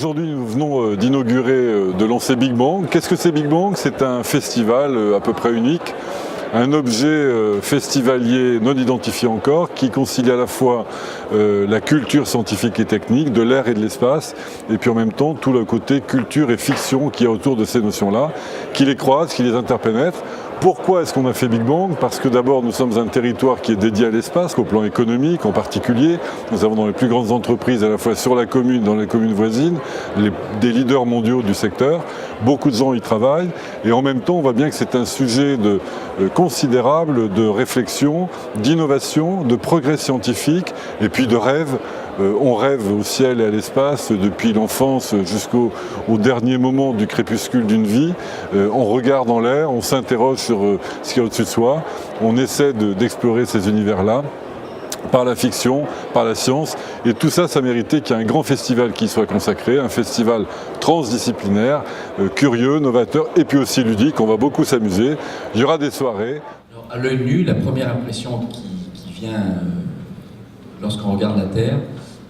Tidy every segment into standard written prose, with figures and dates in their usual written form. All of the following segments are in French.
aujourd'hui, nous venons d'inaugurer, de lancer Big Bang. Qu'est-ce que c'est Big Bang? C'est un festival à peu près unique, un objet festivalier non identifié encore, qui concilie à la fois la culture scientifique et technique, de l'air et de l'espace, et puis en même temps tout le côté culture et fiction qui est autour de ces notions-là, qui les croisent, qui les interpénètrent. Pourquoi est-ce qu'on a fait Big Bang? Parce que d'abord nous sommes un territoire qui est dédié à l'espace, au plan économique en particulier. Nous avons dans les plus grandes entreprises à la fois sur la commune, dans les communes voisines, des leaders mondiaux du secteur. Beaucoup de gens y travaillent et en même temps on voit bien que c'est un sujet considérable de réflexion, d'innovation, de progrès scientifique et puis de rêve. On rêve au ciel et à l'espace depuis l'enfance jusqu'au dernier moment du crépuscule d'une vie. On regarde en l'air, on s'interroge sur ce qu'il y a au-dessus de soi. On essaie d'explorer ces univers-là par la fiction, par la science. Et tout ça, ça méritait qu'il y ait un grand festival qui soit consacré, un festival transdisciplinaire, curieux, novateur et puis aussi ludique. On va beaucoup s'amuser. Il y aura des soirées. Alors, à l'œil nu, la première impression qui vient lorsqu'on regarde la Terre,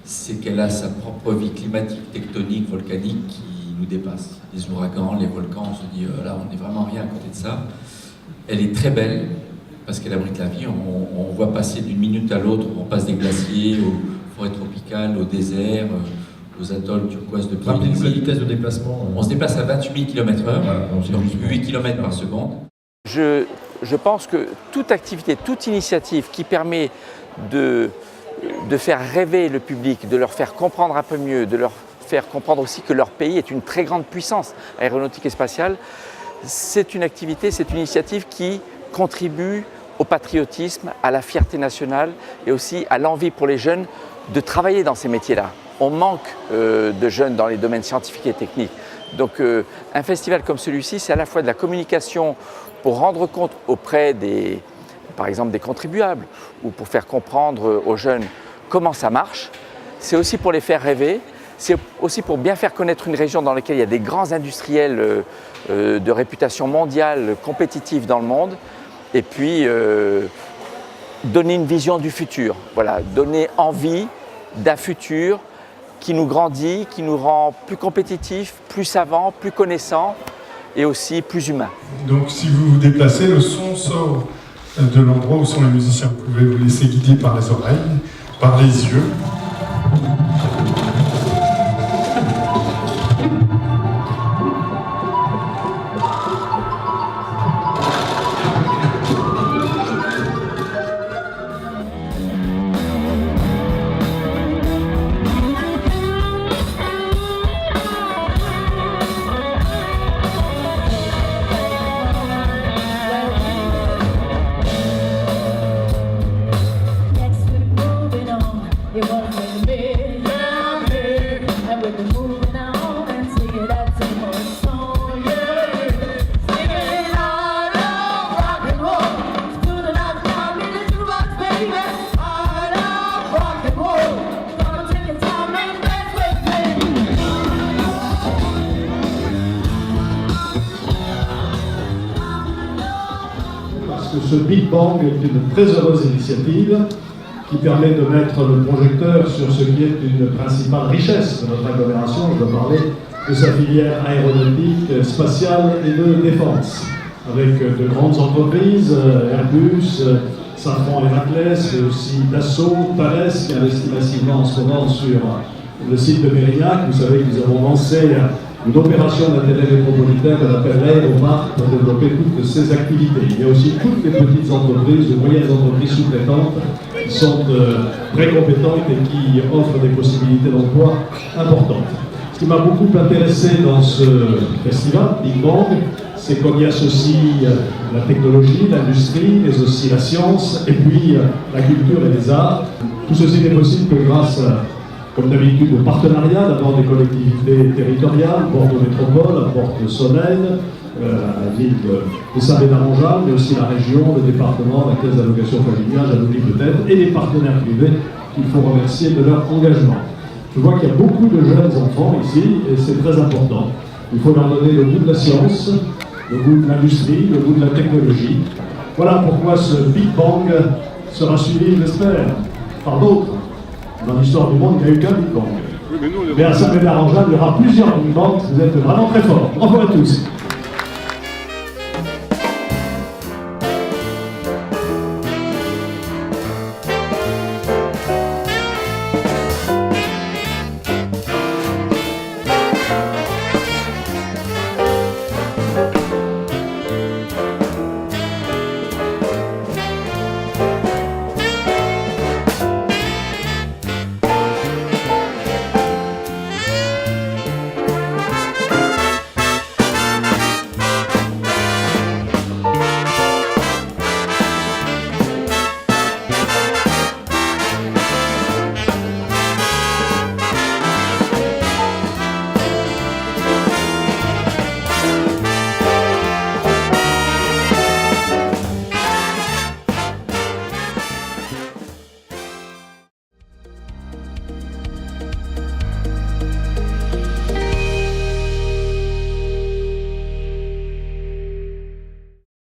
c'est qu'elle a sa propre vie climatique, tectonique, volcanique qui nous dépasse. Les ouragans, les volcans, on se dit là on n'est vraiment rien à côté de ça. Elle est très belle parce qu'elle abrite la vie. On voit passer d'une minute à l'autre, on passe des glaciers aux forêts tropicales, au désert, aux atolls turquoises de Polynésie. La vitesse de déplacement. On se déplace à 28 km/h, donc 8 km par seconde. Je pense que toute activité, toute initiative qui permet de faire rêver le public, de leur faire comprendre un peu mieux, de leur faire comprendre aussi que leur pays est une très grande puissance aéronautique et spatiale, c'est une activité, c'est une initiative qui contribue au patriotisme, à la fierté nationale et aussi à l'envie pour les jeunes de travailler dans ces métiers-là. On manque de jeunes dans les domaines scientifiques et techniques. Donc un festival comme celui-ci, c'est à la fois de la communication pour rendre compte auprès par exemple des contribuables ou pour faire comprendre aux jeunes comment ça marche. C'est aussi pour les faire rêver, c'est aussi pour bien faire connaître une région dans laquelle il y a des grands industriels de réputation mondiale, compétitifs dans le monde, et puis donner une vision du futur, voilà, donner envie d'un futur qui nous grandit, qui nous rend plus compétitifs, plus savants, plus connaissants et aussi plus humains. Donc si vous vous déplacez, le son sort de l'endroit où sont les musiciens. Vous pouvez vous laisser guider par les oreilles, par les yeux. Ce Big Bang est une très heureuse initiative qui permet de mettre le projecteur sur ce qui est une principale richesse de notre agglomération. Je veux parler de sa filière aéronautique, spatiale et de défense, avec de grandes entreprises, Airbus, Safran Héraclès, mais aussi Dassault, Thales, qui investit massivement en ce moment sur le site de Mérignac. Vous savez que nous avons lancé une opération d'intérêt métropolitain qu'on appelle l'Aéroparc pour développer toutes ces activités. Il y a aussi toutes les petites entreprises, les moyennes entreprises sous-traitantes qui sont très compétentes et qui offrent des possibilités d'emploi importantes. Ce qui m'a beaucoup intéressé dans ce festival, Big Bang, c'est qu'on y associe la technologie, l'industrie, mais aussi la science, et puis la culture et les arts. Tout ceci n'est possible que grâce comme d'habitude, au partenariat d'abord des collectivités territoriales, Bordeaux Métropole, à Porte-Soleil, la ville de Saint-Bénard-en-Jalles, mais aussi la région, le département, la caisse d'allocation familiale, j'en oublie peut-être, et les partenaires privés qu'il faut remercier de leur engagement. Je vois qu'il y a beaucoup de jeunes enfants ici, et c'est très important. Il faut leur donner le goût de la science, le goût de l'industrie, le goût de la technologie. Voilà pourquoi ce Big Bang sera suivi, j'espère, par d'autres. Dans l'histoire du monde, il n'y a eu qu'un Big Bang. Mais à Saint-Médard-en-Jalles, il y aura plusieurs Big Bang. Vous êtes vraiment très forts. Bravo à tous.